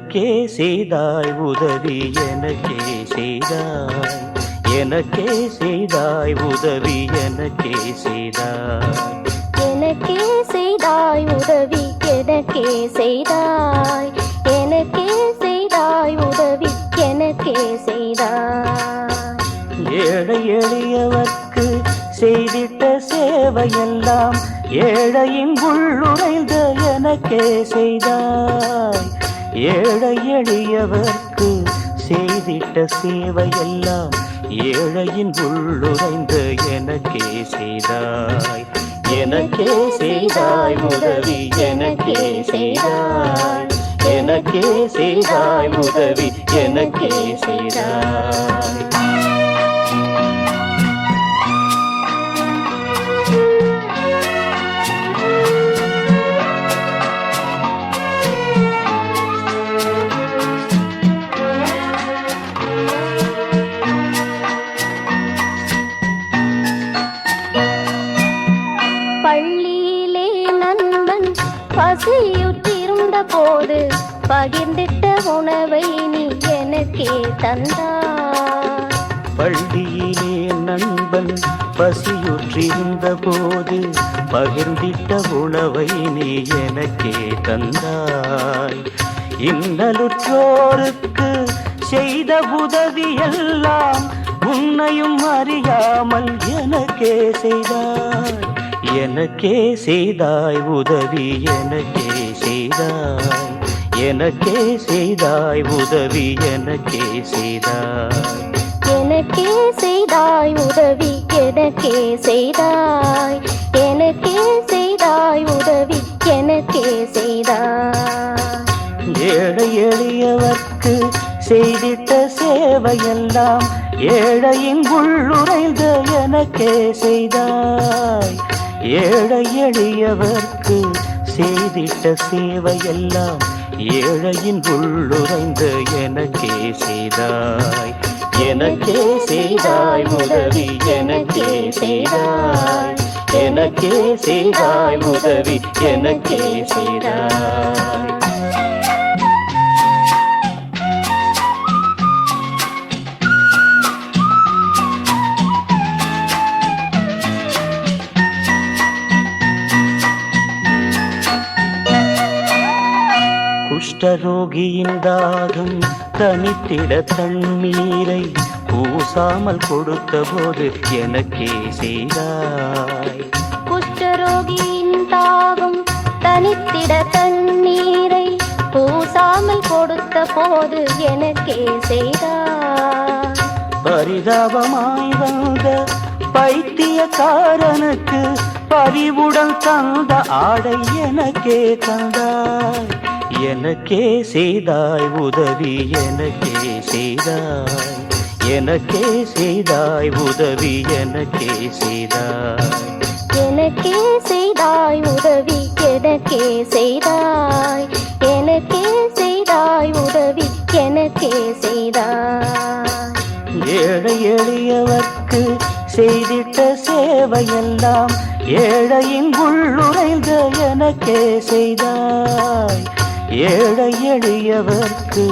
எனக்கே செய்தாய் உதவி எனக்கே செய்தாய், எனக்கே செய்தாய் உதவி எனக்கே செய்தாய், எனக்கே செய்தாய் உதவி எனக்கே செய்தாய், எனக்கே செய்தாய் உதவி எனக்கே செய்தாய். ஏழை எளியவர்க்கு செய்திட்ட சேவையெல்லாம் ஏழையின் உள்ளுரைந்த எனக்கே செய்தாய். ஏழை எளியவர்க்கு செய்திட்ட சேவையெல்லாம் ஏழையின் உள்ளுரைந்த எனக்கே செய்தாய். எனக்கே செய்தாய் உதவி எனக்கே செய்தாய், எனக்கே செய்தாய் உதவி எனக்கே செய்தாய். பள்ளியிலே நண்பன் பசியுற்றிருந்த போது பகிர்ந்திட்ட உணவை நீ எனக்கே தந்தாய். பள்ளியிலே நண்பன் பசியுற்றிருந்த போது பகிர்ந்திட்ட உணவை நீ எனக்கே தந்தாய். இன்னலுற்றோருக்கு செய்த உதவியெல்லாம் உன்னையும் அறியாமல் எனக்கே செய்தாய். எனக்கே செய்தாய் உதவி எனக்கே செய்தாய், எனக்கே செய்தாய் உதவி எனக்கே செய்தாய், எனக்கே செய்தாய் உதவி எனக்கே செய்தாய், எனக்கே செய்தாய் உதவி எனக்கே செய்தாய். ஏழை எளியவர்க்கு செய்திட்ட சேவையெல்லாம் ஏழையின் உள்ளுரைந்த எனக்கே செய்தாய். ஏழை எளியவர்க்கு செய்திட்ட சேவையெல்லாம் ஏழையின் உள்ளுரைந்த எனக்கே செய்தாய். எனக்கே செய்தாய் உதவி எனக்கே செய்தாய், எனக்கே செய்தாய் உதவி எனக்கே செய்தாய். குஷ்டரோகியின் தாகம் தனித்திட தண்ணீரை பூசாமல் கொடுத்த போது எனக்கே செய்தாய். குஷ்டரோகியின் தாகம் தனித்திட தண்ணீரை பூசாமல் கொடுத்த போது எனக்கே செய்தாய். பரிதாபமாய் வந்த பைத்தியக்காரனுக்கு பரிவுடன் தந்த ஆடை எனக்கே தந்தாய். எனக்கே செய்தாய் உதவி எனக்கே செய்தாய், எனக்கே செய்தாய் உதவி எனக்கே செய்தாய், எனக்கே செய்தாய் உதவி எனக்கே செய்தாய், எனக்கே செய்தாய் உதவி எனக்கே செய்தாய். ஏழை எளியவர்க்கு செய்திட்ட சேவையெல்லாம் ஏழையின் உள்ளுரைந்த எனக்கே செய்தாய். ஏழை எளியவர்க்கு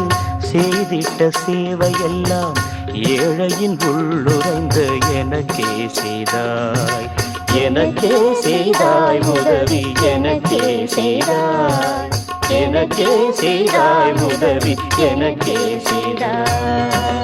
செய்திட்ட சேவையெல்லாம் ஏழையின் உள்ளுரைந்த எனக்கே செய்தாய். எனக்கே செய்தாய் உதவி எனக்கே செய்தாய், எனக்கே செய்தாய் உதவி எனக்கே செய்தாய்.